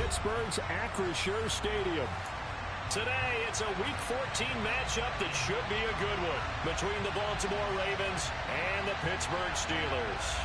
Pittsburgh's Acrisure Stadium. Today, it's a Week 14 matchup that should be a good one between the Baltimore Ravens and the Pittsburgh Steelers.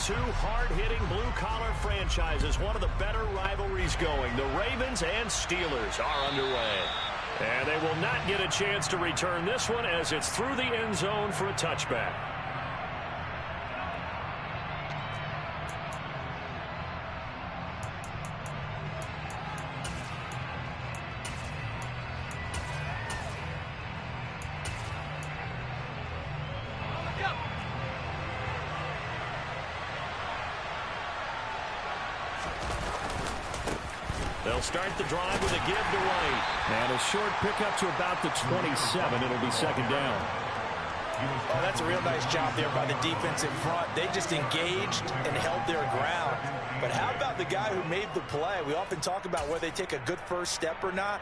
Two hard-hitting blue-collar franchises, one of the better rivalries going. The Ravens and Steelers are underway. And they will not get a chance to return this one as it's through the end zone for a touchback. They'll start the drive with a give to White. And a short pickup to about the 27. It'll be second down. Oh, that's a real nice job there by the defense in front. They just engaged and held their ground. But how about the guy who made the play? We often talk about whether they take a good first step or not.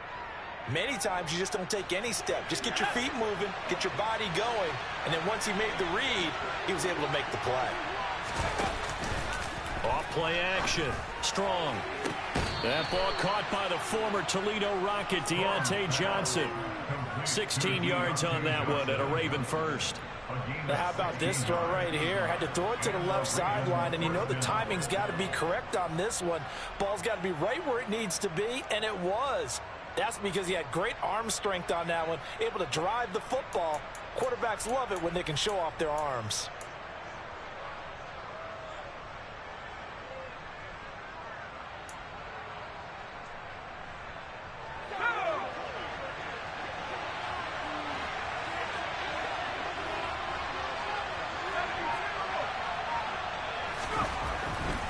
Many times you just don't take any step. Just get your feet moving, get your body going, and then once he made the read, he was able to make the play. Off play action. Strong. That ball caught by the former Toledo Rocket, Deontay Johnson. 16 yards on that one and a Raven first. Now how about this throw right here? Had to throw it to the left sideline, and you know the timing's got to be correct on this one. Ball's got to be right where it needs to be, and it was. That's because he had great arm strength on that one, able to drive the football. Quarterbacks love it when they can show off their arms.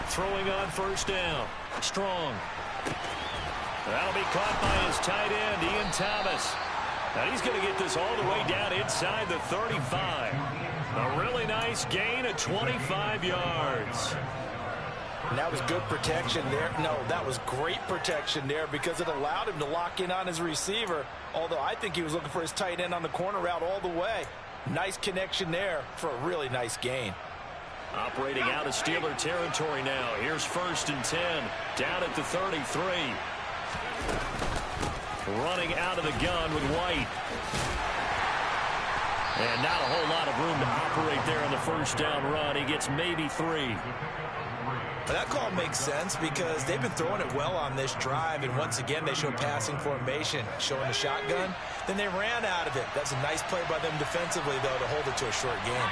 Throwing on first down. Strong. That'll be caught by his tight end, Ian Thomas. And he's going to get this all the way down inside the 35. A really nice gain of 25 yards. And that was good protection there. No, that was great protection there because it allowed him to lock in on his receiver. Although I think he was looking for his tight end on the corner route all the way. Nice connection there for a really nice gain. Operating out of Steeler territory now. Here's first and 10. Down at the 33. Running out of the gun with White. And not a whole lot of room to operate there on the first down run. He gets maybe 3. That call makes sense because they've been throwing it well on this drive, and once again they show passing formation, showing the shotgun. Then they ran out of it. That's a nice play by them defensively, though, to hold it to a short gain.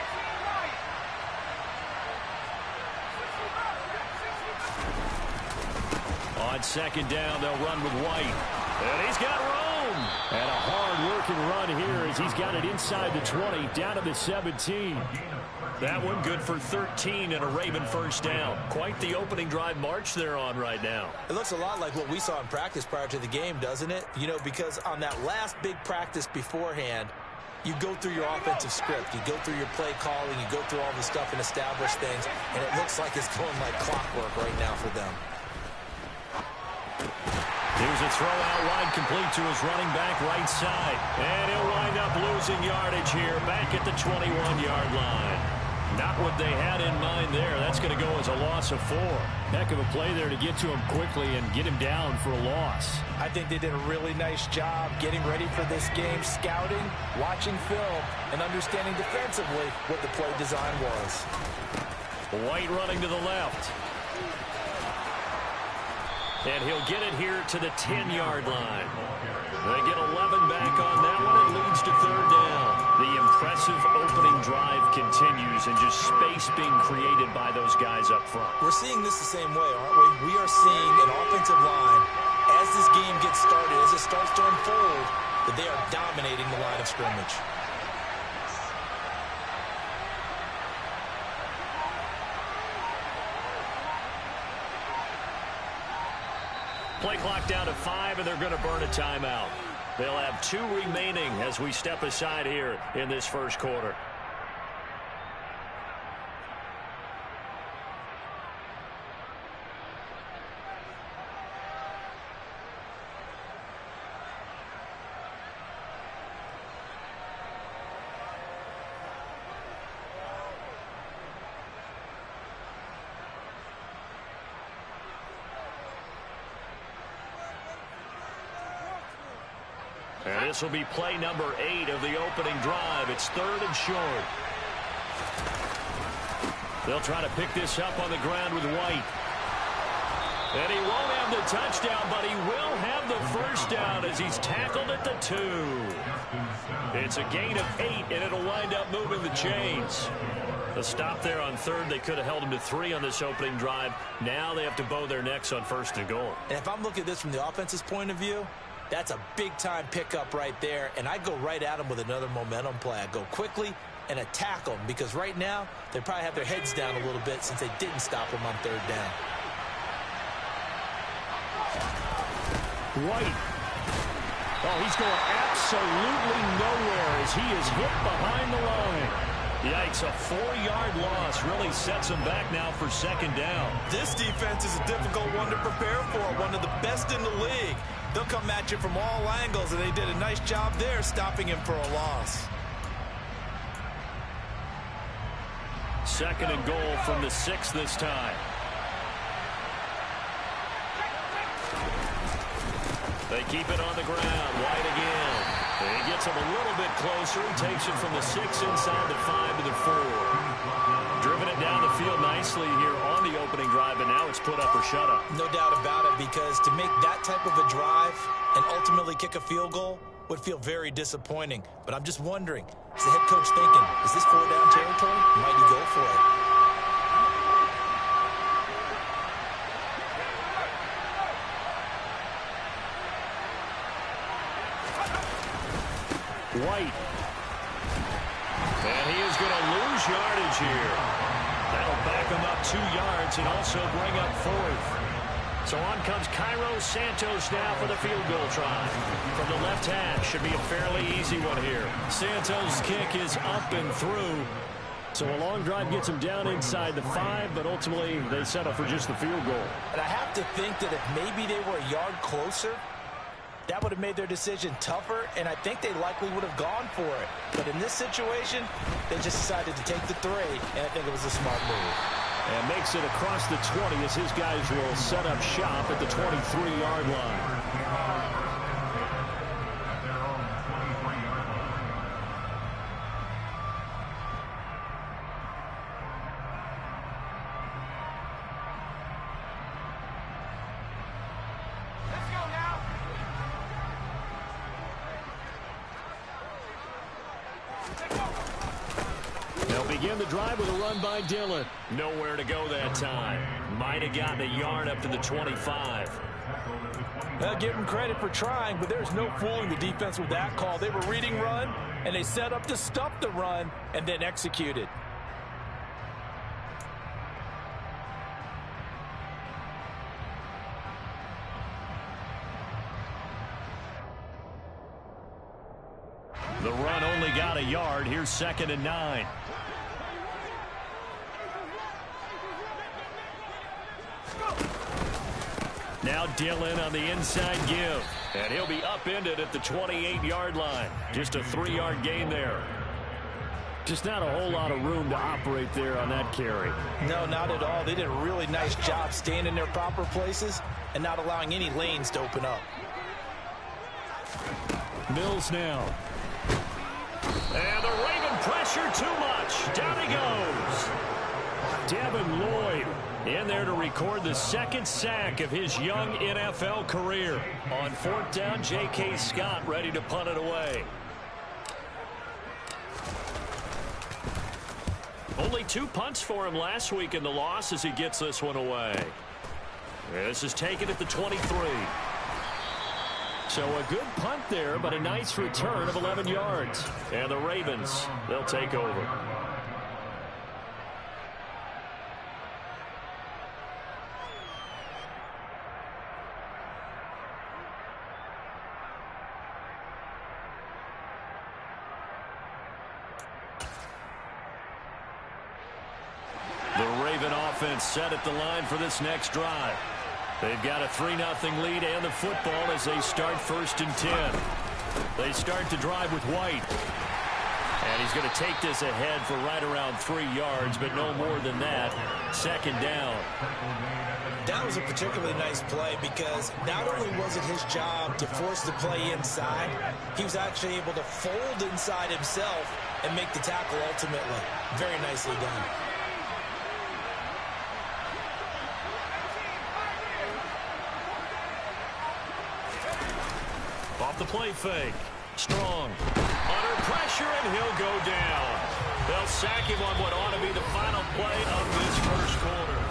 On second down, they'll run with White. And he's got room. And a hard-working run here as he's got it inside the 20, down to the 17. That one good for 13 and a Raven first down. Quite the opening drive march they're on right now. It looks a lot like what we saw in practice prior to the game, doesn't it? You know, because on that last big practice beforehand, you go through your offensive script. You go through your play calling. You go through all the stuff and establish things. And it looks like it's going like clockwork right now for them. Here's a throw out wide, complete to his running back right side. And he'll wind up losing yardage here back at the 21-yard line. Not what they had in mind there. That's going to go as a loss of 4. Heck of a play there to get to him quickly and get him down for a loss. I think they did a really nice job getting ready for this game, scouting, watching film, and understanding defensively what the play design was. White running to the left. And he'll get it here to the 10-yard line. They get 11 back on that one. It leads to third down. The impressive opening drive continues and just space being created by those guys up front. We're seeing this the same way, aren't we? We are seeing an offensive line, as this game gets started, as it starts to unfold, that they are dominating the line of scrimmage. Play clock down to 5, and they're going to burn a timeout. They'll have 2 remaining as we step aside here in this first quarter. And this will be play number 8 of the opening drive. It's 3rd and short. They'll try to pick this up on the ground with White. And he won't have the touchdown, but he will have the first down as he's tackled at the 2. It's a gain of 8, and it'll wind up moving the chains. A stop there on 3rd. They could have held him to 3 on this opening drive. Now they have to bow their necks on 1st and goal. And if I'm looking at this from the offense's point of view, that's a big-time pickup right there, and I go right at them with another momentum play. I go quickly and attack them because right now they probably have their heads down a little bit since they didn't stop them on 3rd down. White. Oh, he's going absolutely nowhere as he is hit behind the line. Yikes, a 4-yard loss really sets him back now for 2nd down. This defense is a difficult one to prepare for, one of the best in the league. They'll come at you from all angles, and they did a nice job there stopping him for a loss. 2nd and goal from the 6 this time. They keep it on the ground. White again. He gets him a little bit closer. He takes it from the 6 inside the 5 to the 4. Driven it down the field nicely here on the opening drive, and now it's put up or shut up. No doubt about it, because to make that type of a drive and ultimately kick a field goal would feel very disappointing. But I'm just wondering, is the head coach thinking, is this 4-down territory? Might he go for it? White. And he is going to lose yardage here. That'll back him up 2 yards and also bring up 4th. So on comes Cairo Santos now for the field goal try. From the left hash, should be a fairly easy one here. Santos' kick is up and through. So a long drive gets him down inside the 5, but ultimately they settle for just the field goal. And I have to think that if maybe they were a yard closer, that would have made their decision tougher, and I think they likely would have gone for it. But in this situation, they just decided to take the 3, and I think it was a smart move. And makes it across the 20 as his guys will set up shop at the 23-yard line. Begin the drive with a run by Dillon. Nowhere to go that time. Might have gotten a yard up to the 25. Well, give them credit for trying, but there's no fooling the defense with that call. They were reading run, and they set up to stop the run and then executed. The run only got a yard. Here's 2nd and 9. Now Dillon on the inside give. And he'll be upended at the 28-yard line. Just a 3-yard gain there. Just not a whole lot of room to operate there on that carry. No, not at all. They did a really nice job staying in their proper places and not allowing any lanes to open up. Mills now. And the Raven pressure too much. Down he goes. Devin Lloyd in there to record the 2nd sack of his young NFL career. On 4th down, J.K. Scott ready to punt it away. Only 2 punts for him last week in the loss as he gets this one away. This is taken at the 23. So a good punt there, but a nice return of 11 yards. And the Ravens, they'll take over. Raven offense set at the line for this next drive. They've got a 3-0 lead and the football as they start 1st and 10. They start to drive with White. And he's going to take this ahead for right around 3 yards, but no more than that. 2nd down. That was a particularly nice play because not only was it his job to force the play inside, he was actually able to fold inside himself and make the tackle ultimately. Very nicely done. Off the play fake. Strong. Under pressure, and he'll go down. They'll sack him on what ought to be the final play of this first quarter.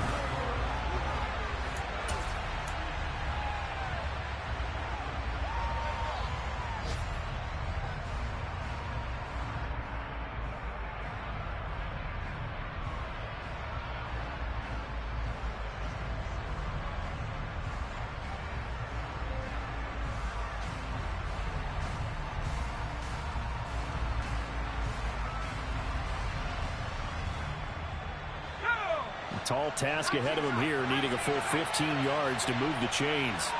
Tall task ahead of him here, needing a full 15 yards to move the chains.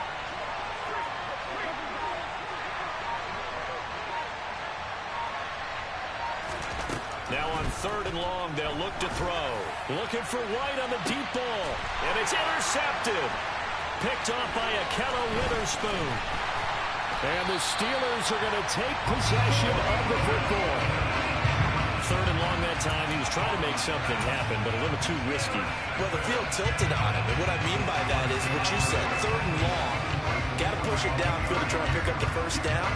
Now on 3rd and long, they'll look to throw. Looking for White on the deep ball, and it's intercepted. Picked off by Akella Witherspoon. And the Steelers are going to take possession of the football. 3rd and long that time. He was trying to make something happen, but a little too risky. Well, the field tilted on him, and what I mean by that is what you said, 3rd and long. Got to push it downfield to try and pick up the 1st down.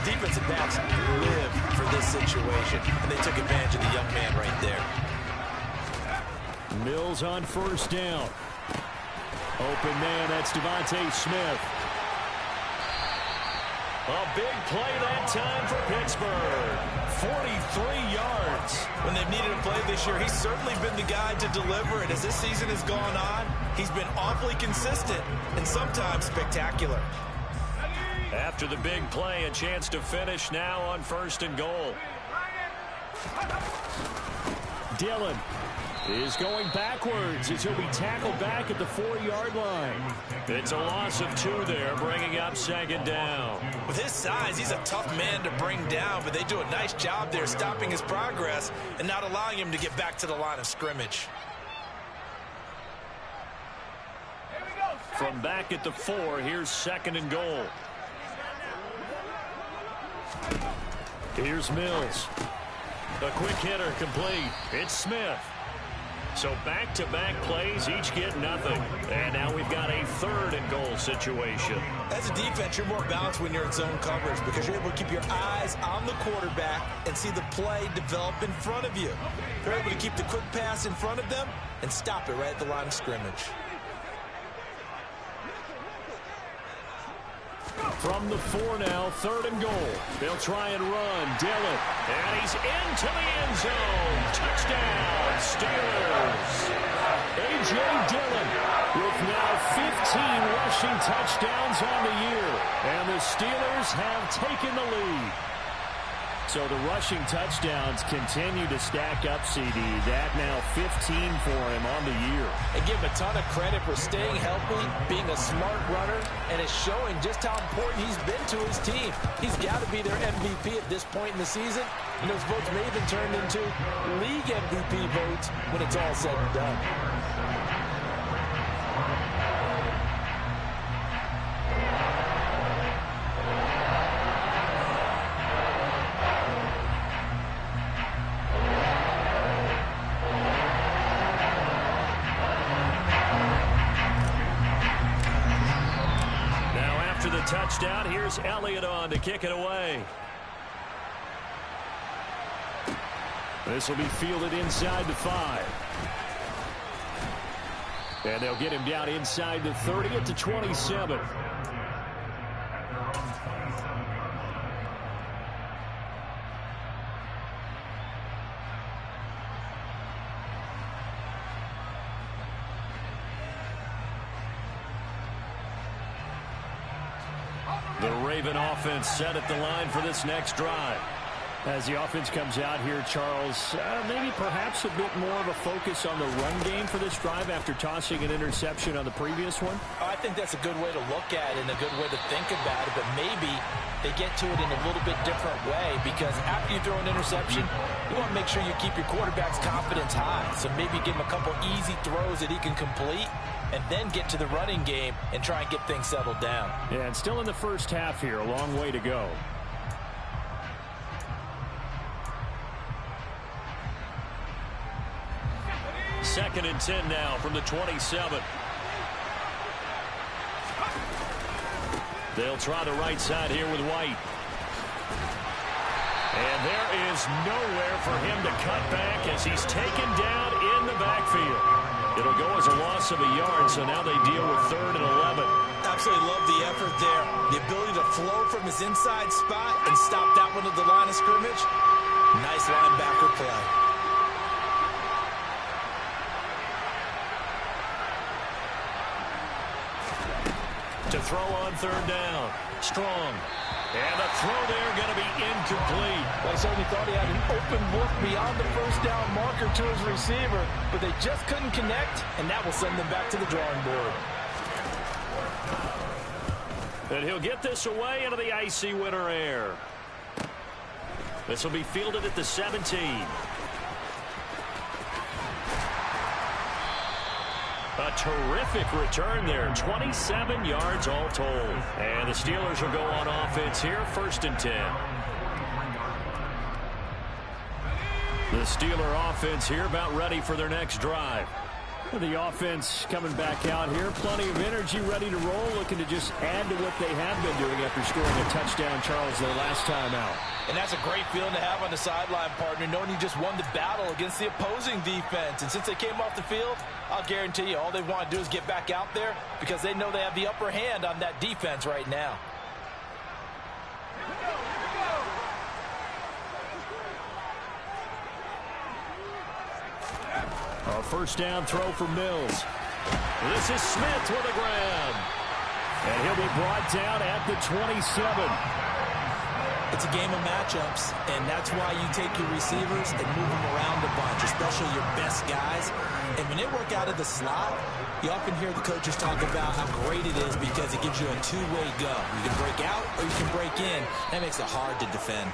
Defensive backs live for this situation, and they took advantage of the young man right there. Mills on 1st down. Open man, that's Devontae Smith. A big play that time for Pittsburgh. 43 yards. When they've needed a play this year, he's certainly been the guy to deliver it. As this season has gone on, he's been awfully consistent and sometimes spectacular. After the big play, a chance to finish now on 1st and goal. Dillon is going backwards as he'll be tackled back at the 4-yard line. It's a loss of 2 there, bringing up 2nd down. With his size, he's a tough man to bring down, but they do a nice job there stopping his progress and not allowing him to get back to the line of scrimmage. From back at the 4, here's 2nd and goal. Here's Mills. A quick hitter complete. It's Smith. So back-to-back plays, each get nothing. And now we've got a 3rd and goal situation. As a defense, you're more balanced when you're in zone coverage because you're able to keep your eyes on the quarterback and see the play develop in front of you. They're able to keep the quick pass in front of them and stop it right at the line of scrimmage. From the 4 now, 3rd and goal. They'll try and run. Dillon. And he's into the end zone. Touchdown, Steelers. A.J. Dillon with now 15 rushing touchdowns on the year. And the Steelers have taken the lead. So the rushing touchdowns continue to stack up, CD. That now 15 for him on the year. And give him a ton of credit for staying healthy, being a smart runner, and it's showing just how important he's been to his team. He's got to be their MVP at this point in the season. And those votes may even turn into league MVP votes when it's all said and done. Touchdown. Here's Elliott on to kick it away. This will be fielded inside the 5. And they'll get him down inside the 30 at the 27. The Raven offense set at the line for this next drive. As the offense comes out here, Charles, maybe perhaps a bit more of a focus on the run game for this drive after tossing an interception on the previous one? I think that's a good way to look at it and a good way to think about it, but maybe they get to it in a little bit different way, because after you throw an interception, you want to make sure you keep your quarterback's confidence high. So maybe give him a couple easy throws that he can complete and then get to the running game and try and get things settled down. Yeah, and still in the first half here, a long way to go. Second and 10 now from the 27. They'll try the right side here with White. And there is nowhere for him to cut back as he's taken down in the backfield. It'll go as a loss of a yard, so now they deal with 3rd and 11. Absolutely love the effort there. The ability to flow from his inside spot and stop that one at the line of scrimmage. Nice linebacker play. To throw on 3rd down. Strong. And the throw there going to be incomplete. Well, he certainly thought he had an open look beyond the first down marker to his receiver, but they just couldn't connect, and that will send them back to the drawing board. And he'll get this away into the icy winter air. This will be fielded at the 17. A terrific return there. 27 yards all told. And the Steelers will go on offense here. 1st and 10. The Steeler offense here about ready for their next drive. The offense coming back out here. Plenty of energy, ready to roll. Looking to just add to what they have been doing after scoring a touchdown, Charles, their last time out. And that's a great feeling to have on the sideline, partner, knowing you just won the battle against the opposing defense. And since they came off the field, I'll guarantee you all they want to do is get back out there because they know they have the upper hand on that defense right now. A 1st down throw for Mills. This is Smith with a grab. And he'll be brought down at the 27. It's a game of matchups, and that's why you take your receivers and move them around a bunch, especially your best guys. And when they work out of the slot, you often hear the coaches talk about how great it is because it gives you a two-way go. You can break out or you can break in. That makes it hard to defend.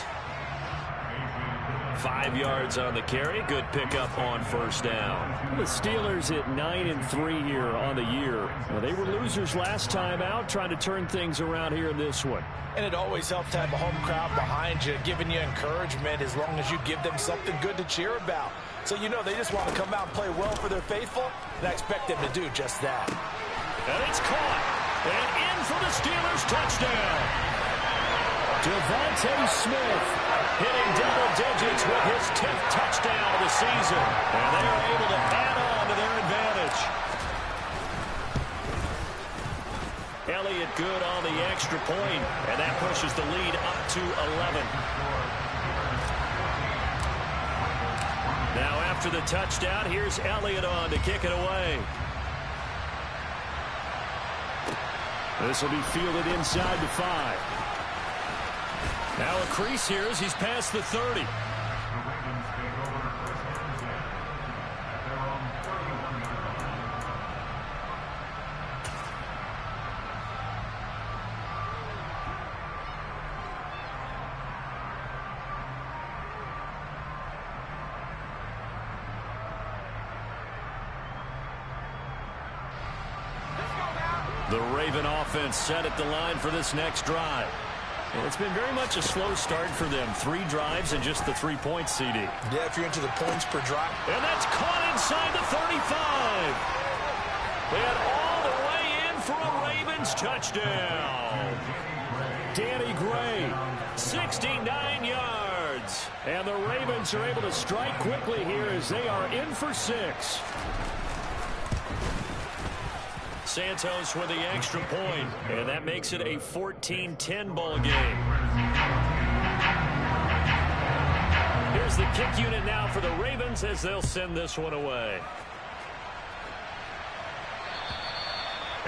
5 yards on the carry. Good pickup on 1st down. The Steelers at 9-3 here on the year. Well, they were losers last time out, trying to turn things around here in this one. And it always helps to have a home crowd behind you, giving you encouragement as long as you give them something good to cheer about. So you know they just want to come out and play well for their faithful, and I expect them to do just that. And it's caught. And in for the Steelers touchdown. Devontae Smith hitting double digits with his 10th touchdown of the season. And they are able to add on to their advantage. Elliott good on the extra point, and that pushes the lead up to 11. Now after the touchdown, here's Elliott on to kick it away. This will be fielded inside the 5. Now a crease here as he's past the 30. The Raven offense set at the line for this next drive. And it's been very much a slow start for them. 3 drives and just the 3 points, CD. Yeah, if you're into the points per drive. And that's caught inside the 35. And all the way in for a Ravens touchdown. Danny Gray, 69 yards. And the Ravens are able to strike quickly here as they are in for 6. Santos with the extra point, and that makes it a 14-10 ball game. Here's the kick unit now for the Ravens as they'll send this one away.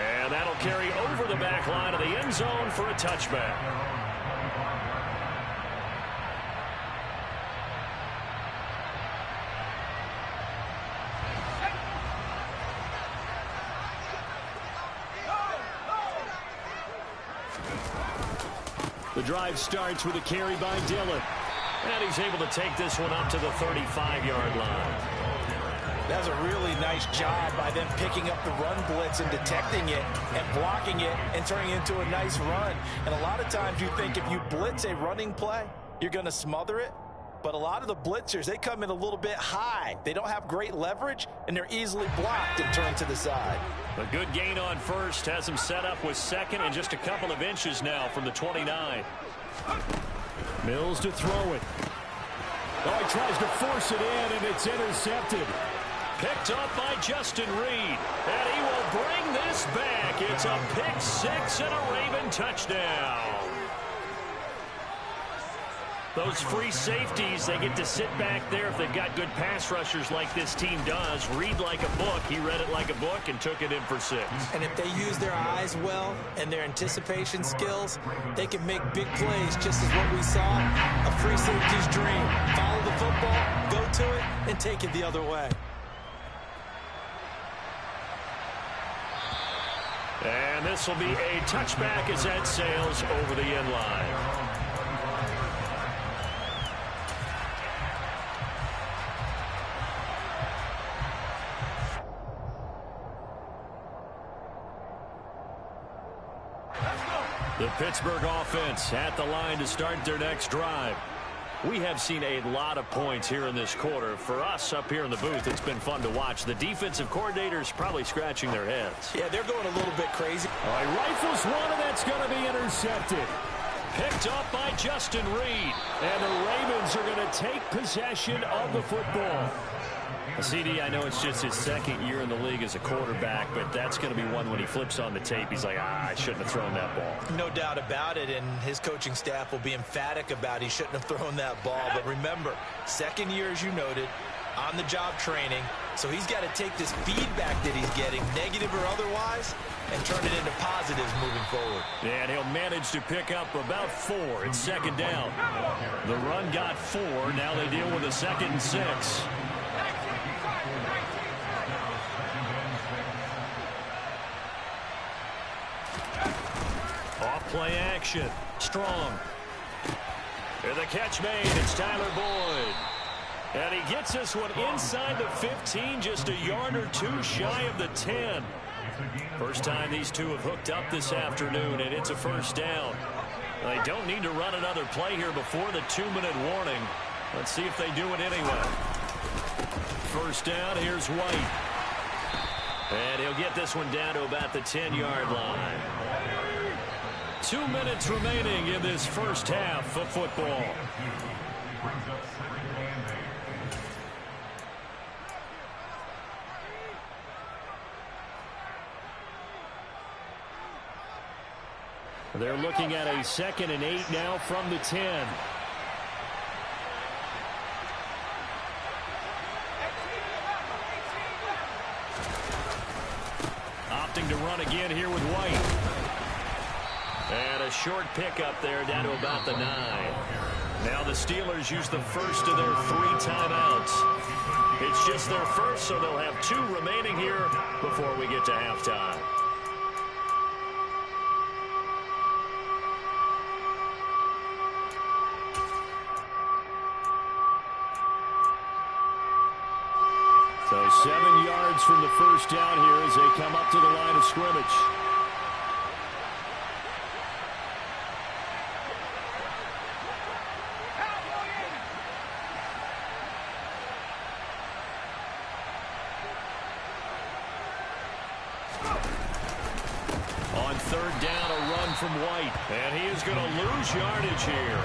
And that'll carry over the back line of the end zone for a touchback. The drive starts with a carry by Dillon. And he's able to take this one up to the 35-yard line. That was a really nice job by them picking up the run blitz and detecting it and blocking it and turning it into a nice run. And a lot of times you think if you blitz a running play, you're going to smother it. But a lot of the blitzers, they come in a little bit high. They don't have great leverage, and they're easily blocked and turned to the side. A good gain on first has him set up with second and just a couple of inches now from the 29. Mills to throw it. Oh, he tries to force it in, and it's intercepted. Picked up by Justin Reed, and he will bring this back. It's a pick six and a Raven touchdown. Those free safeties, they get to sit back there if they've got good pass rushers like this team does. Read like a book. He read it like a book and took it in for 6. And if they use their eyes well and their anticipation skills, they can make big plays, just as what we saw. A free safety's dream. Follow the football, go to it, and take it the other way. And this will be a touchback as that sails over the end line. The Pittsburgh offense at the line to start their next drive. We have seen a lot of points here in this quarter. For us up here in the booth, it's been fun to watch. The defensive coordinators probably scratching their heads. Yeah, they're going a little bit crazy. All right, rifles one, and that's going to be intercepted. Picked up by Justin Reed. And the Ravens are going to take possession of the football. CD, I know it's just his second year in the league as a quarterback, but that's going to be one when he flips on the tape. He's like, I shouldn't have thrown that ball. No doubt about it, and his coaching staff will be emphatic about he shouldn't have thrown that ball. But remember, second year, as you noted, on-the-job training, so he's got to take this feedback that he's getting, negative or otherwise, and turn it into positives moving forward. And he'll manage to pick up about 4. It's second down. The run got 4. Now they deal with a 2nd and 6. Play action. Strong. And the catch made. It's Tyler Boyd. And he gets this one inside the 15, just a yard or 2 shy of the 10. First time these two have hooked up this afternoon, and it's a first down. They don't need to run another play here before the 2-minute warning. Let's see if they do it anyway. First down, here's White. And he'll get this one down to about the 10-yard line. 2 minutes remaining in this first half of football. They're looking at a 2nd and 8 now from the 10. Opting to run again here with White. And a short pickup there down to about the 9. Now the Steelers use the first of their 3 timeouts. It's just their first, so they'll have 2 remaining here before we get to halftime. So 7 yards from the first down here as they come up to the line of scrimmage. From White, and he is going to lose yardage here.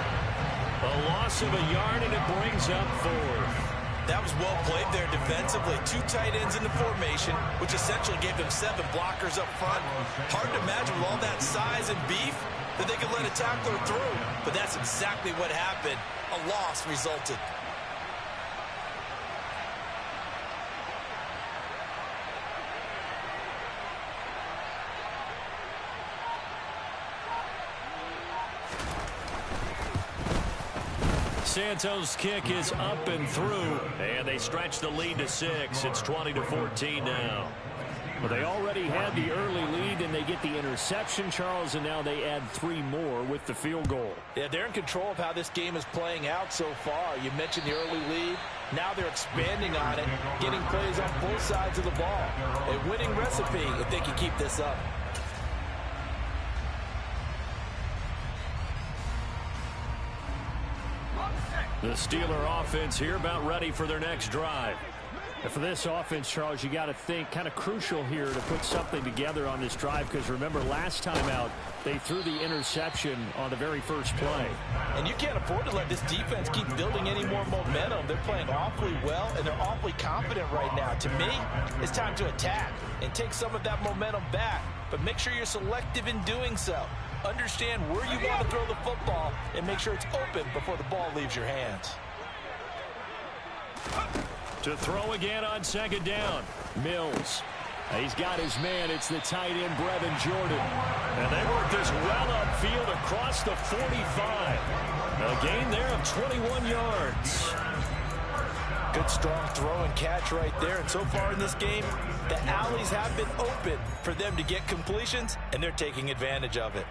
A loss of a yard, and it brings up 4th. That was well played there defensively. 2 tight ends in the formation, which essentially gave them 7 blockers up front. Hard to imagine with all that size and beef that they could let a tackler through, but that's exactly what happened. A loss resulted. Santos' kick is up and through, and they stretch the lead to 6. It's 20-14 now. Well, they already had the early lead, and they get the interception, Charles, and now they add 3 more with the field goal. Yeah, they're in control of how this game is playing out so far. You mentioned the early lead. Now they're expanding on it, getting plays on both sides of the ball. A winning recipe if they can keep this up. The Steeler offense here about ready for their next drive. And for this offense, Charles, you got to think kind of crucial here to put something together on this drive, because remember last time out they threw the interception on the very first play. And you can't afford to let this defense keep building any more momentum. They're playing awfully well, and they're awfully confident right now. To me, it's time to attack and take some of that momentum back, but make sure you're selective in doing so. Understand where you want to throw the football and make sure it's open before the ball leaves your hands. To throw again on second down. Mills. He's got his man. It's the tight end, Brevin Jordan. And they work this well upfield across the 45. A gain there of 21 yards. Good strong throw and catch right there. And so far in this game, the alleys have been open for them to get completions, and they're taking advantage of it.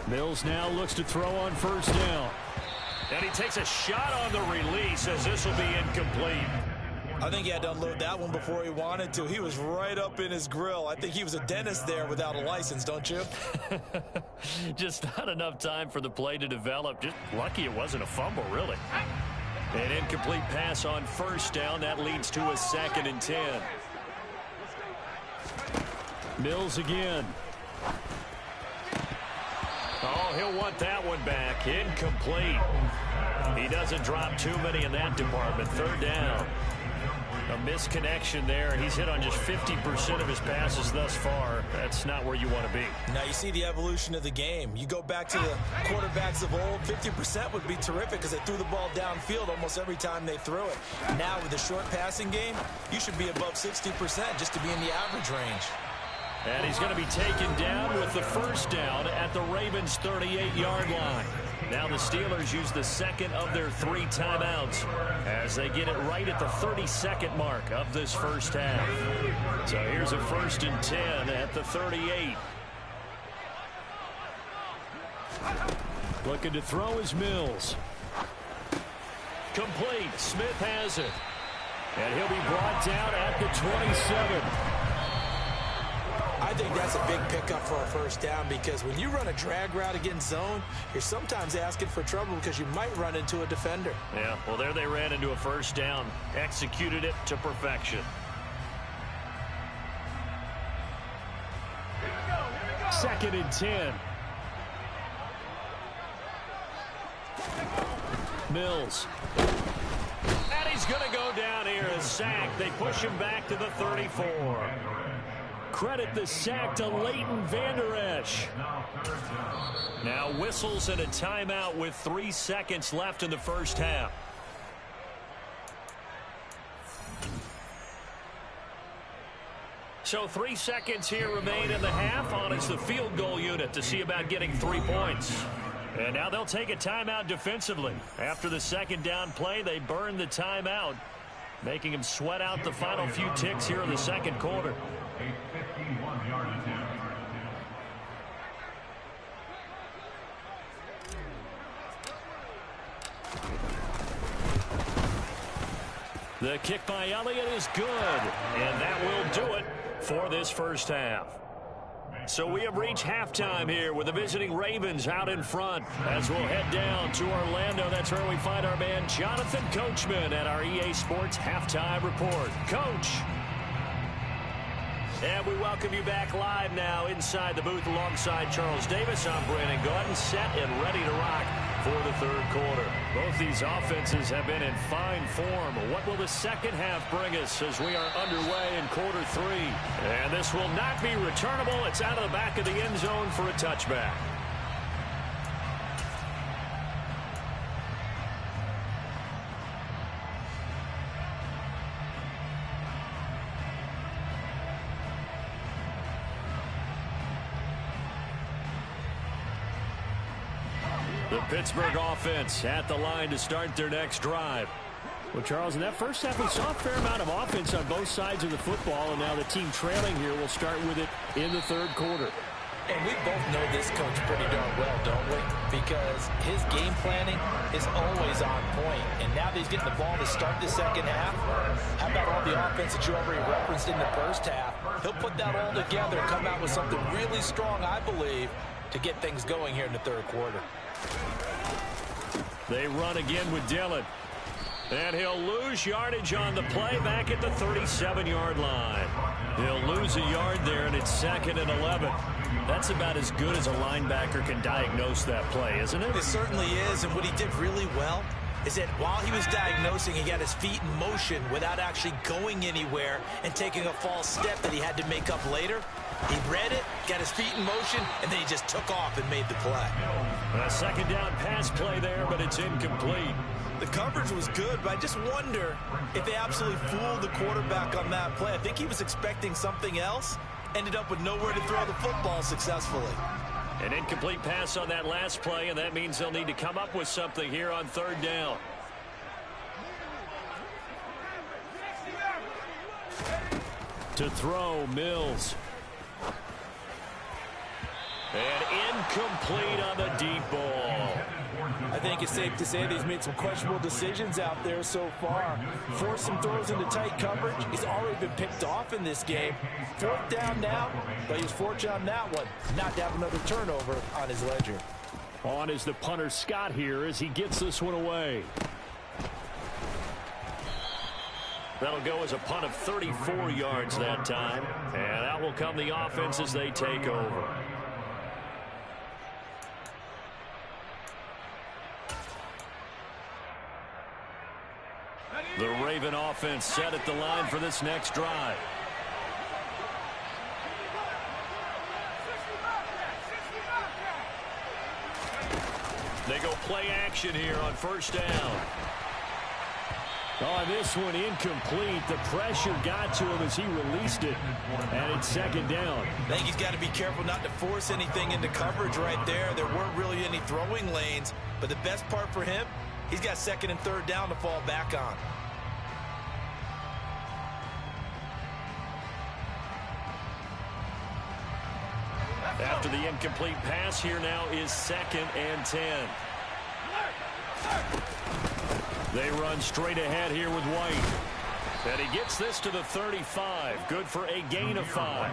Mills now looks to throw on first down. And he takes a shot on the release as this will be incomplete. I think he had to unload that one before he wanted to. He was right up in his grill. I think he was a dentist there without a license, don't you? Just not enough time for the play to develop. Just lucky it wasn't a fumble, really. An incomplete pass on first down. That leads to a 2nd and 10. Mills again. Oh, he'll want that one back. Incomplete. He doesn't drop too many in that department. 3rd down. A misconnection there. He's hit on just 50% of his passes thus far. That's not where you want to be. Now you see the evolution of the game. You go back to the quarterbacks of old, 50% would be terrific because they threw the ball downfield almost every time they threw it. Now with the short passing game, you should be above 60% just to be in the average range. And he's going to be taken down with the first down at the Ravens' 38-yard line. Now the Steelers use the 2nd of their 3 timeouts as they get it right at the 32nd mark of this first half. So here's a 1st and 10 at the 38. Looking to throw is Mills. Complete. Smith has it. And he'll be brought down at the 27. I think that's a big pickup for a first down because when you run a drag route against zone, you're sometimes asking for trouble because you might run into a defender. Yeah, well, there they ran into a first down. Executed it to perfection. Here we go. 2nd and 10. Mills. And he's going to go down here. A sack. They push him back to the 34. Credit the sack to Leighton Vander Esch. Now whistles and a timeout with 3 seconds left in the first half. So 3 seconds here remain in the half. On is the field goal unit to see about getting 3 points. And now they'll take a timeout defensively. After the 2nd down play, they burn the timeout, making them sweat out the final few ticks here in the 2nd quarter. The kick by Elliott is good, and that will do it for this first half. So we have reached halftime here with the visiting Ravens out in front as we'll head down to Orlando. That's where we find our man Jonathan Coachman at our EA Sports Halftime Report. Coach. And we welcome you back live now inside the booth alongside Charles Davis. I'm Brandon Gaudin, set and ready to rock for the 3rd quarter. Both these offenses have been in fine form. What will the 2nd half bring us as we are underway in quarter 3? And this will not be returnable. It's out of the back of the end zone for a touchback. The The Pittsburgh offense at the line to start their next drive. Well, Charles, in that first half, we saw a fair amount of offense on both sides of the football, and now the team trailing here will start with it in the third quarter. And we both know this coach pretty darn well, don't we? Because his game planning is always on point. And now that he's getting the ball to start the second half, how about all the offense that you already referenced in the first half? He'll put that all together and come out with something really strong, I believe, to get things going here in the third quarter. They run again with Dillon. And he'll lose yardage on the play back at the 37-yard line. He'll lose a yard there, and it's 2nd and 11. That's about as good as a linebacker can diagnose that play, isn't it? It certainly is, and what he did really well is that while he was diagnosing, he got his feet in motion without actually going anywhere and taking a false step that he had to make up later. He read it, got his feet in motion, and then he just took off and made the play. A second down pass play there, but it's incomplete. The coverage was good, but I just wonder if they absolutely fooled the quarterback on that play. I think he was expecting something else, ended up with nowhere to throw the football successfully. An incomplete pass on that last play, and that means they'll need to come up with something here on third down. To throw, Mills. And incomplete on the deep ball. I think it's safe to say that he's made some questionable decisions out there so far. Forced some throws into tight coverage. He's already been picked off in this game. 4th down now, but he's fortunate on that one not to have another turnover on his ledger. On is the punter Scott here as he gets this one away. That'll go as a punt of 34 yards that time. And out will come the offense as they take over. The Raven offense set at the line for this next drive. They go play action here on first down. Oh, this one incomplete. The pressure got to him as he released it, and it's 2nd down. I think he's got to be careful not to force anything into coverage right there. There weren't really any throwing lanes, but the best part for him, he's got 2nd and 3rd down to fall back on. After the incomplete pass, here now is 2nd and 10. They run straight ahead here with White. And he gets this to the 35. Good for a gain of 5.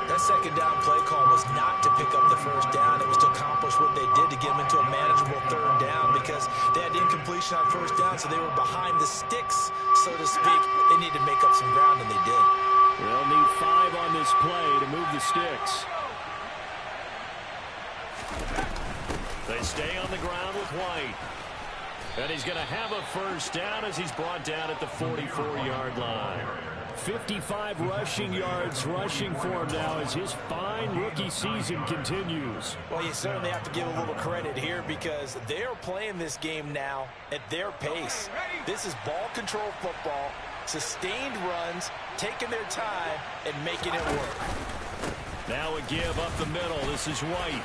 That 2nd down play call was not to pick up the 1st down. It was to accomplish what they did to get him into a manageable 3rd down because they had incompletion on 1st down, so they were behind the sticks, so to speak. They needed to make up some ground, and they did. They'll need 5 on this play to move the sticks. They stay on the ground with White. And he's going to have a 1st down as he's brought down at the 44-yard line. 55 rushing yards rushing for him now as his fine rookie season continues. Well, you certainly have to give a little credit here because they are playing this game now at their pace. This is ball control football, sustained runs, taking their time, and making it work. Now a give up the middle. This is White.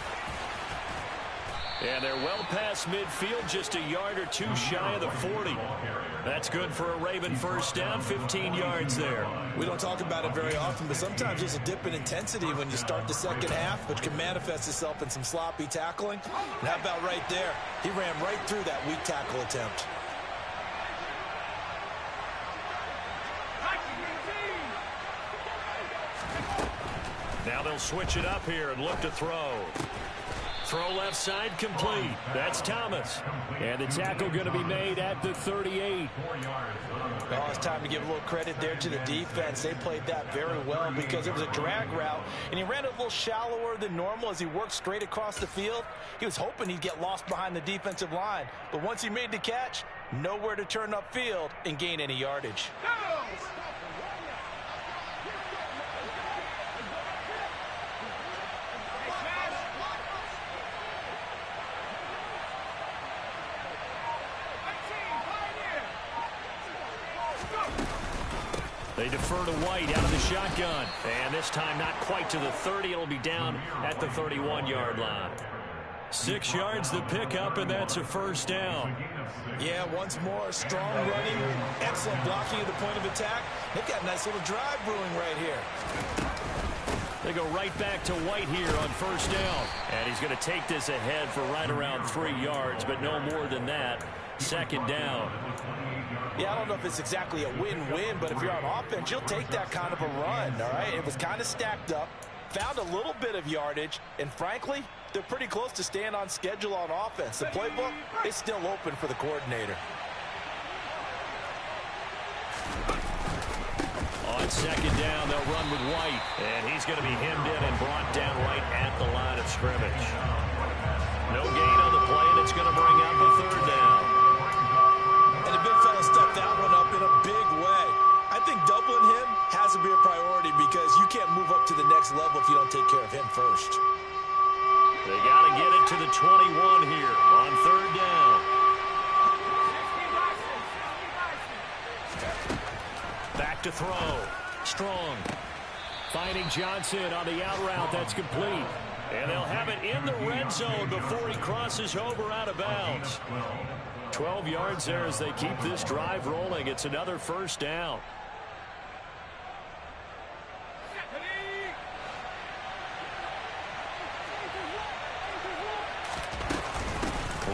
And they're well past midfield, just a yard or two shy of the 40. That's good for a Raven 1st down, 15 yards there. We don't talk about it very often, but sometimes there's a dip in intensity when you start the second half, which can manifest itself in some sloppy tackling. And how about right there? He ran right through that weak tackle attempt. Now they'll switch it up here and look to throw. Throw left side complete. That's Thomas. And the tackle going to be made at the 38. Oh, it's time to give a little credit there to the defense. They played that very well because it was a drag route, and he ran a little shallower than normal as he worked straight across the field. He was hoping he'd get lost behind the defensive line, but once he made the catch, nowhere to turn upfield and gain any yardage. They defer to White out of the shotgun. And this time not quite to the 30. It'll be down at the 31-yard line. 6 yards the pickup, and that's a first down. Yeah, once more, strong running, excellent blocking at the point of attack. They've got a nice little drive brewing right here. They go right back to White here on first down. And he's going to take this ahead for right around 3 yards, but no more than that. Second down. Yeah, I don't know if it's exactly a win-win, but if you're on offense, you'll take that kind of a run, all right? It was kind of stacked up, found a little bit of yardage, and frankly, they're pretty close to staying on schedule on offense. The playbook is still open for the coordinator. On second down, they'll run with White. And he's going to be hemmed in and brought down right at the line of scrimmage. No gain on the play, and it's going to bring up a third down. And the big fella stepped that one up in a big way. I think doubling him has to be a priority because you can't move up to the next level if you don't take care of him first. They got to get it to the 21 here on third down. Back to throw. Strong. Finding Johnson on the out route. That's complete. And they'll have it in the red zone before he crosses over out of bounds. 12 yards there as they keep this drive rolling. It's another first down.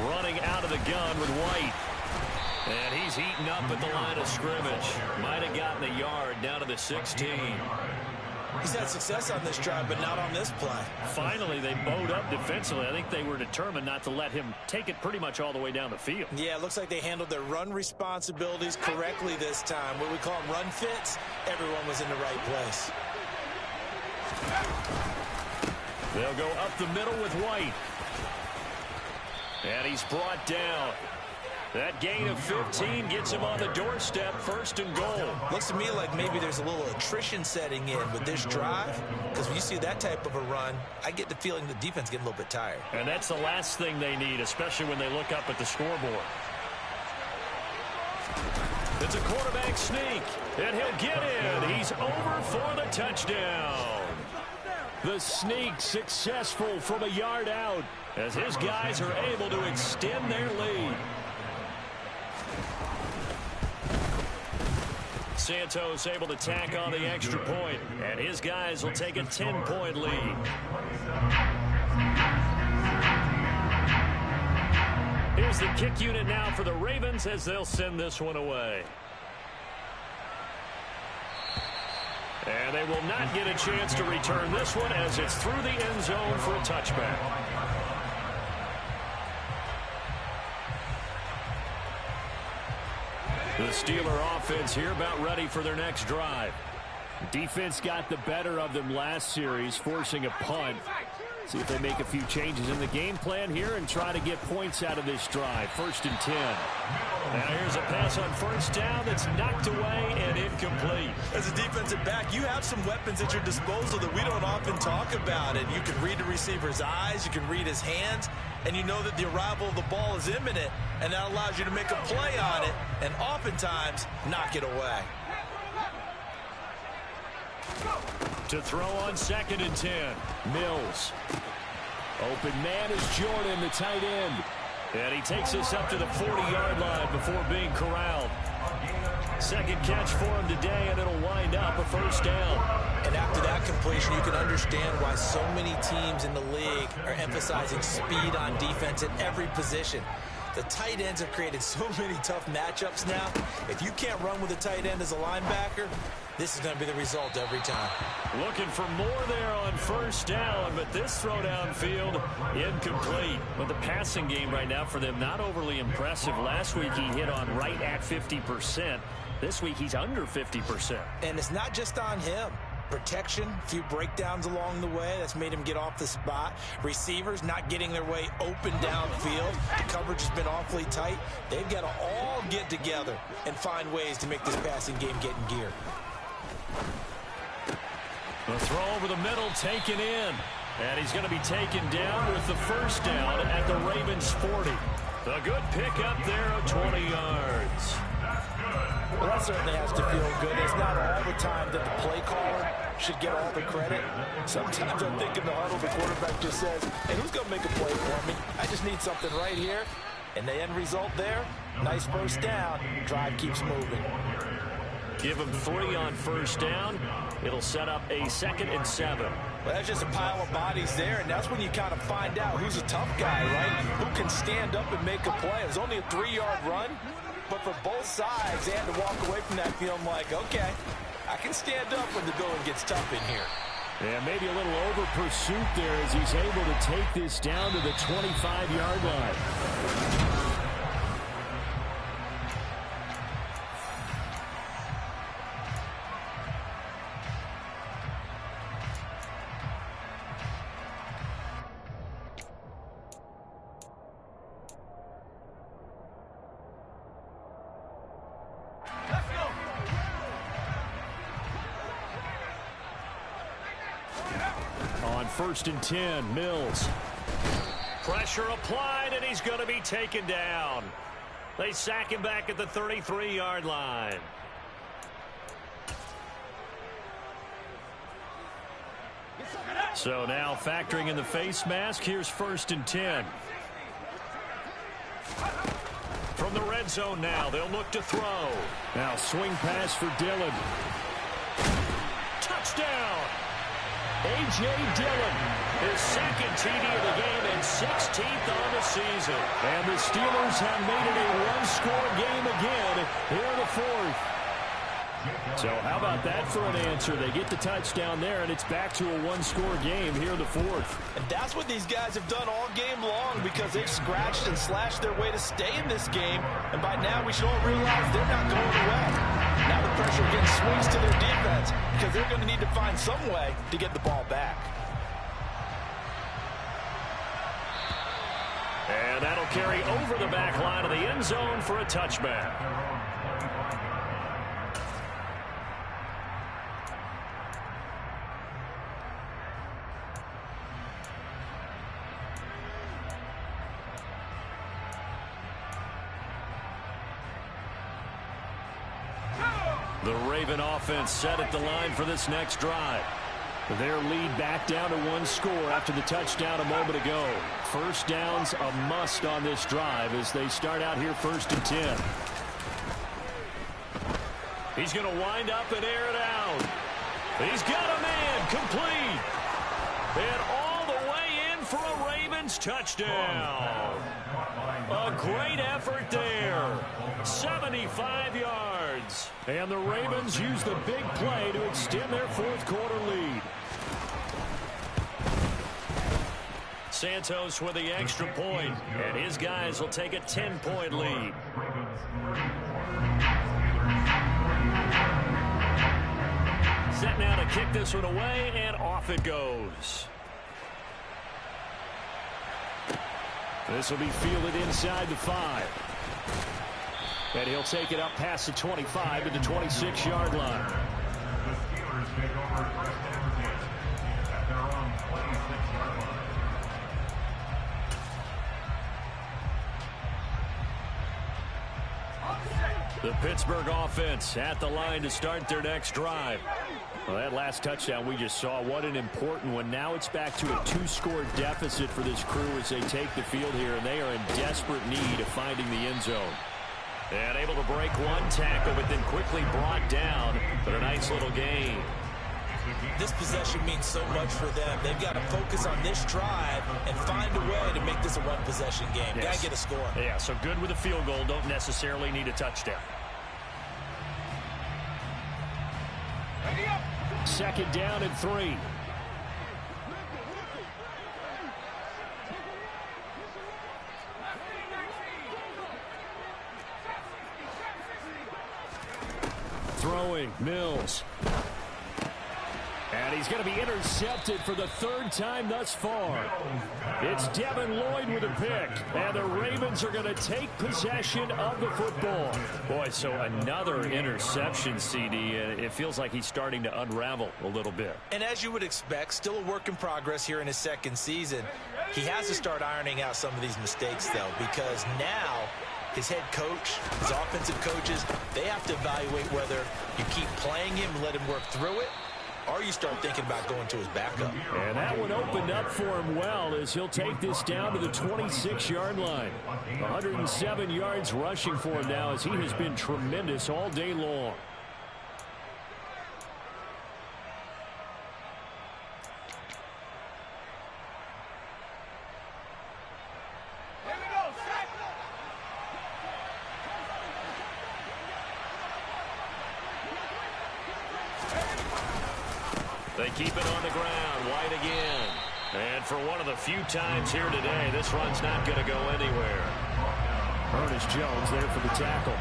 Running out of the gun with White. And he's eaten up at the line of scrimmage. Might have gotten a yard down to the 16. He's had success on this drive, but not on this play. Finally, they bowed up defensively. I think they were determined not to let him take it pretty much all the way down the field. Yeah, it looks like they handled their run responsibilities correctly this time. What we call them run fits, everyone was in the right place. They'll go up the middle with White. And he's brought down. That gain of 15 gets him on the doorstep, first and goal. Looks to me like maybe there's a little attrition setting in with this drive, because when you see that type of a run, I get the feeling the defense getting a little bit tired. And that's the last thing they need, especially when they look up at the scoreboard. It's a quarterback sneak, and he'll get in. He's over for the touchdown. The sneak successful from a yard out as his guys are able to extend their lead. Santos able to tack on the extra point, and his guys will take a 10-point lead. Here's the kick unit now for the Ravens as they'll send this one away. And they will not get a chance to return this one as it's through the end zone for a touchback. The Steeler offense here about ready for their next drive. Defense got the better of them last series, forcing a punt. See if they make a few changes in the game plan here and try to get points out of this drive. 1st and 10. Now here's a pass on first down that's knocked away and incomplete. As a defensive back, you have some weapons at your disposal that we don't often talk about. And you can read the receiver's eyes, you can read his hands, and you know that the arrival of the ball is imminent, and that allows you to make a play on it and oftentimes knock it away. To throw on 2nd and 10. Mills. Open man is Jordan, the tight end. And he takes us up to the 40-yard line before being corralled. Second catch for him today, and it'll wind up a first down. And after that completion, you can understand why so many teams in the league are emphasizing speed on defense at every position. The tight ends have created so many tough matchups now. If you can't run with a tight end as a linebacker, this is going to be the result every time. Looking for more there on first down, but this throw downfield incomplete. But the passing game right now for them not overly impressive. Last week he hit on right at 50%. This week he's under 50%. And it's not just on him. Protection, a few breakdowns along the way. That's made him get off the spot. Receivers not getting their way open downfield. The coverage has been awfully tight. They've got to all get together and find ways to make this passing game get in gear. The throw over the middle taken in. And he's going to be taken down with the first down at the Ravens 40. A good pickup there of 20 yards. Well, that certainly has to feel good. It's not all the time that the play caller should get all the credit. Sometimes I think in the huddle, the quarterback just says, hey, who's going to make a play for me? I just need something right here. And the end result there, nice first down. Drive keeps moving. Give him 3 on first down. It'll set up a 2nd and 7. Well, that's just a pile of bodies there, and that's when you kind of find out who's a tough guy, right? Who can stand up and make a play. It was only a 3-yard run, but for both sides, they had to walk away from that feeling like, okay, I can stand up when the going gets tough in here. And maybe a little over pursuit there as he's able to take this down to the 25-yard line. On 1st and 10, Mills. Pressure applied, and he's going to be taken down. They sack him back at the 33-yard line. So now factoring in the face mask, here's 1st and 10. From the red zone now, they'll look to throw. Now swing pass for Dillon. Touchdown! A.J. Dillon, his 2nd TD of the game and 16th on the season. And the Steelers have made it a one-score game again here in the 4th. So how about that for an answer? They get the touchdown there, and it's back to a one-score game here in the 4th. And that's what these guys have done all game long because they've scratched and slashed their way to stay in this game. And by now, we should all realize they're not going away. Now the pressure again swings to their defense because they're going to need to find some way to get the ball back. And that'll carry over the back line of the end zone for a touchback. The Raven offense set at the line for this next drive. Their lead back down to 1 score after the touchdown a moment ago. First down's a must on this drive as they start out here 1st and 10. He's going to wind up and air it out. He's got a man complete. And all the way in for a Ravens touchdown. A great effort there. 75 yards. And the Ravens use the big play to extend their 4th quarter lead. Santos with the extra point, and his guys will take a 10-point lead. Set now to kick this one away, and off it goes. This will be fielded inside the 5. And he'll take it up past the 25 to the 26-yard line. The Steelers take over first down and 10 at their own 26-yard line. The Pittsburgh offense at the line to start their next drive. Well, that last touchdown we just saw, what an important one. Now it's back to a 2-score deficit for this crew as they take the field here, and they are in desperate need of finding the end zone. And able to break one tackle, but then quickly brought down for a nice little gain. This possession means so much for them. They've got to focus on this drive and find a way to make this a one-possession game. Yes. Got to get a score. Yeah, so good with a field goal. Don't necessarily need a touchdown. 2nd down and 3. Throwing, Mills. And he's going to be intercepted for the 3rd time thus far. It's Devin Lloyd with a pick. And the Ravens are going to take possession of the football. Boy, so another interception, CD. It feels like he's starting to unravel a little bit. And as you would expect, still a work in progress here in his 2nd season. He has to start ironing out some of these mistakes, though, because now his head coach, his offensive coaches, they have to evaluate whether you keep playing him and let him work through it, or you start thinking about going to his backup. And that one opened up for him well as he'll take this down to the 26-yard line. 107 yards rushing for him now as he has been tremendous all day long. They keep it on the ground. White again. And for one of the few times here today, this run's not going to go anywhere. Ernest Jones there for the tackle.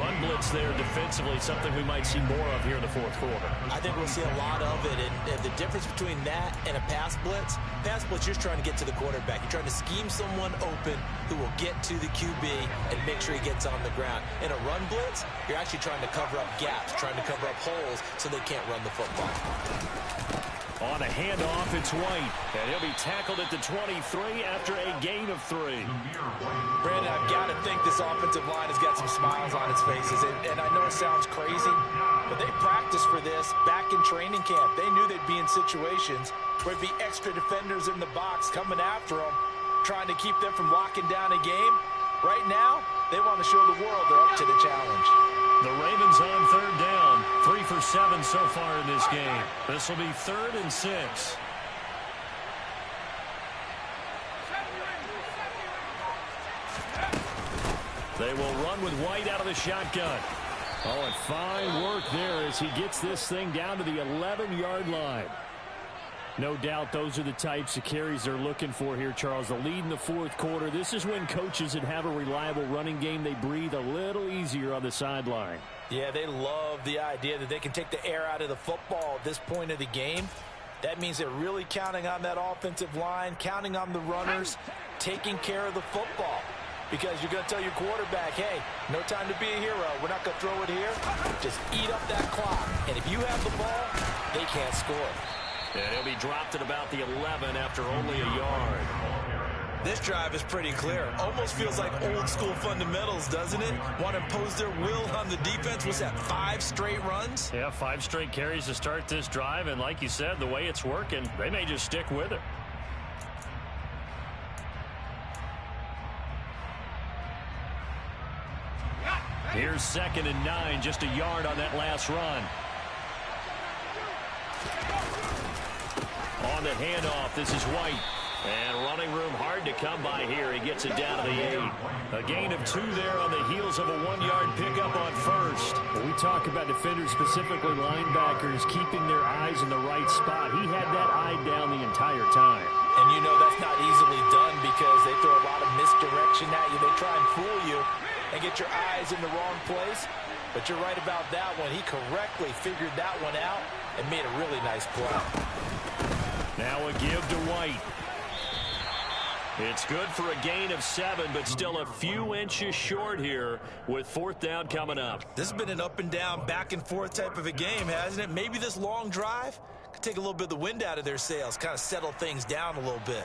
Run blitz there defensively, something we might see more of here in the fourth quarter. I think we'll see a lot of it, and the difference between that and a pass blitz, you're just trying to get to the quarterback. You're trying to scheme someone open who will get to the QB and make sure he gets on the ground. In a run blitz, you're actually trying to cover up gaps, trying to cover up holes so they can't run the football. On a handoff, it's White, and he'll be tackled at the 23 after a gain of 3. Brandon, I've got to think this offensive line has got some smiles on its faces, and I know it sounds crazy, but they practiced for this back in training camp. They knew they'd be in situations where there'd be extra defenders in the box coming after them, trying to keep them from locking down a game. Right now, they want to show the world they're up to the challenge. The Ravens on third down. 3 for 7 so far in this game. This will be 3rd and 6. They will run with White out of the shotgun. Oh, and fine work there as he gets this thing down to the 11-yard line. No doubt those are the types of carries they're looking for here, Charles. The lead in the fourth quarter. This is when coaches that have a reliable running game, they breathe a little easier on the sideline. Yeah, they love the idea that they can take the air out of the football at this point of the game. That means they're really counting on that offensive line, counting on the runners, taking care of the football. Because you're going to tell your quarterback, hey, no time to be a hero. We're not going to throw it here. Just eat up that clock. And if you have the ball, they can't score. And he'll be dropped at about the 11 after only a yard. This drive is pretty clear. Almost feels like old school fundamentals, doesn't it? Want to impose their will on the defense. What's that, 5 straight runs? Yeah, 5 straight carries to start this drive. And like you said, the way it's working, they may just stick with it. Here's 2nd and 9, just a yard on that last run. On the handoff, this is White. And running room hard to come by here. He gets it down to the 8. A gain of 2 there on the heels of a 1-yard pickup on first. When we talk about defenders, specifically linebackers, keeping their eyes in the right spot. He had that eye down the entire time. And you know that's not easily done because they throw a lot of misdirection at you. They try and fool you and get your eyes in the wrong place. But you're right about that one. He correctly figured that one out and made a really nice play. Now a give to White. It's good for a gain of 7, but still a few inches short here with 4th down coming up. This has been an up and down, back and forth type of a game, hasn't it? Maybe this long drive could take a little bit of the wind out of their sails, kind of settle things down a little bit.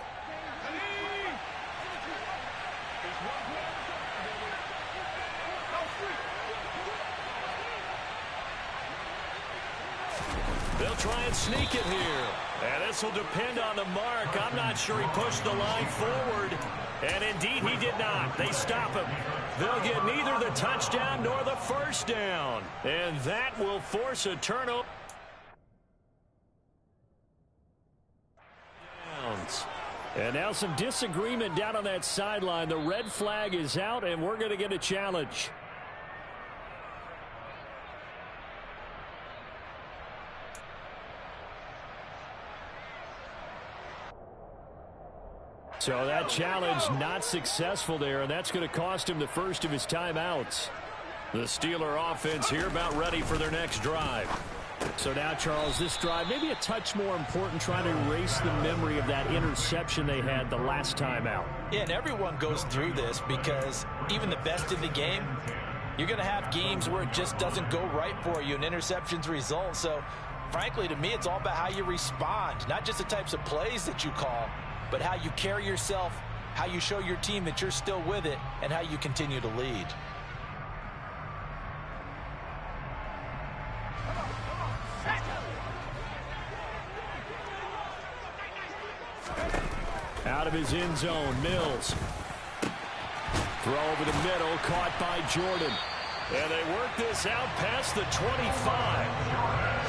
They'll try and sneak it here. And this will depend on the mark. I'm not sure he pushed the line forward. And indeed, he did not. They stop him. They'll get neither the touchdown nor the first down. And that will force a turnover. And now some disagreement down on that sideline. The red flag is out, and we're going to get a challenge. So that challenge not successful there, and that's going to cost him the first of his timeouts. The Steeler offense here about ready for their next drive. So now, Charles, this drive maybe a touch more important, trying to erase the memory of that interception they had the last time out. Yeah, and everyone goes through this because even the best in the game, you're going to have games where it just doesn't go right for you and interceptions result. So, frankly, to me, it's all about how you respond, not just the types of plays that you call, but how you carry yourself, how you show your team that you're still with it, and how you continue to lead. Out of his end zone, Mills. Throw over the middle, caught by Jordan. And they work this out past the 25.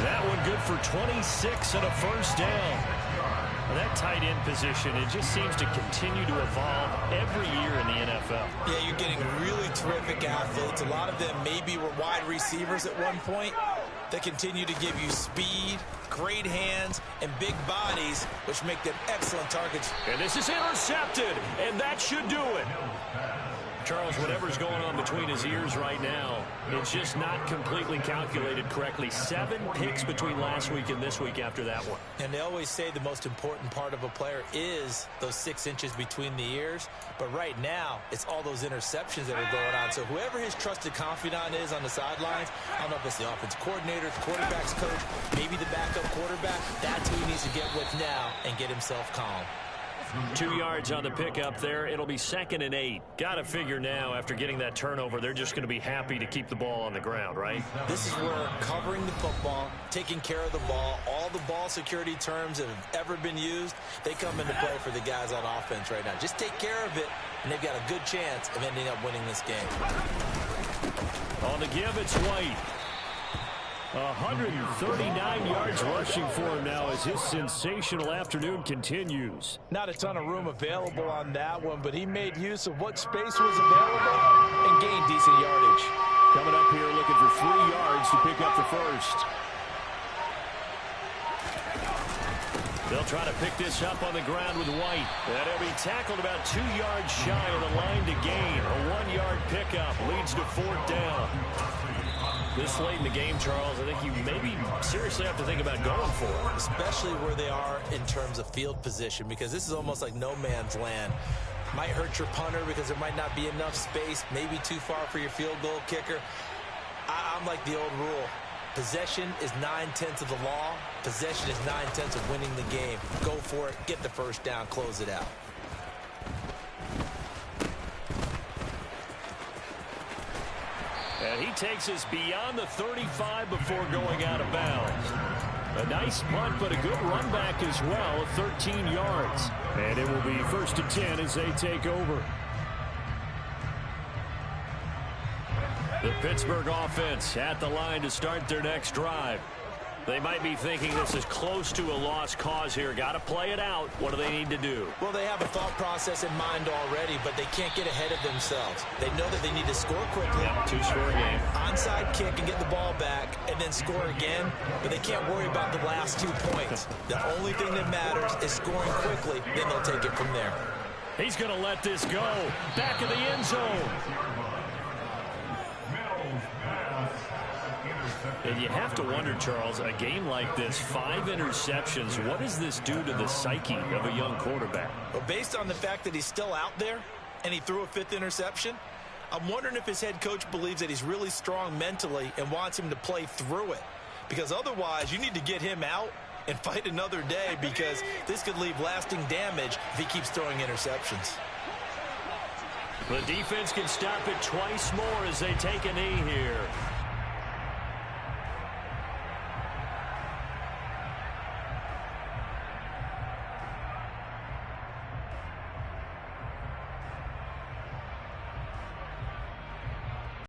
That one good for 26 and a first down. That tight end position, it just seems to continue to evolve every year in the NFL. Yeah, you're getting really terrific athletes. A lot of them maybe were wide receivers at one point. They continue to give you speed, great hands, and big bodies, which make them excellent targets. And this is intercepted, and that should do it. Charles, whatever's going on between his ears right now, it's just not completely calculated correctly. 7 picks between last week and this week after that one. And they always say the most important part of a player is those 6 inches between the ears. But right now, it's all those interceptions that are going on. So whoever his trusted confidant is on the sidelines, I don't know if it's the offense coordinator, the quarterback's coach, maybe the backup quarterback, that's who he needs to get with now and get himself calm. 2 yards on the pickup there. It'll be 2nd and 8. Got to figure now, after getting that turnover, they're just going to be happy to keep the ball on the ground, right? This is where covering the football, taking care of the ball, all the ball security terms that have ever been used, they come into play for the guys on offense right now. Just take care of it, and they've got a good chance of ending up winning this game. On the give, it's White. 139 yards rushing for him now as his sensational afternoon continues. Not a ton of room available on that one, but he made use of what space was available and gained decent yardage. Coming up here looking for 3 yards to pick up the first. They'll try to pick this up on the ground with White. And he'll be tackled about 2 yards shy of the line to gain. A 1-yard pickup leads to 4th down. This late in the game, Charles, I think you maybe seriously have to think about going for it. Especially where they are in terms of field position, because this is almost like no man's land. Might hurt your punter because there might not be enough space, maybe too far for your field goal kicker. I'm like the old rule. Possession is 9/10 of the law. Possession is 9/10 of winning the game. Go for it, get the first down, close it out. And he takes us beyond the 35 before going out of bounds. A nice punt, but a good run back as well, 13 yards. And it will be 1st and 10 as they take over. The Pittsburgh offense at the line to start their next drive. They might be thinking this is close to a lost cause here. Got to play it out. What do they need to do? Well, they have a thought process in mind already, but they can't get ahead of themselves. They know that they need to score quickly. Yep, 2-score game. Onside kick and get the ball back and then score again, but they can't worry about the last 2 points. The only thing that matters is scoring quickly, then they'll take it from there. He's going to let this go. Back of the end zone. And you have to wonder, Charles, a game like this, 5 interceptions, what does this do to the psyche of a young quarterback? Well, based on the fact that he's still out there and he threw a 5th interception, I'm wondering if his head coach believes that he's really strong mentally and wants him to play through it. Because otherwise, you need to get him out and fight another day, because this could leave lasting damage if he keeps throwing interceptions. The defense can stop it twice more as they take a knee here.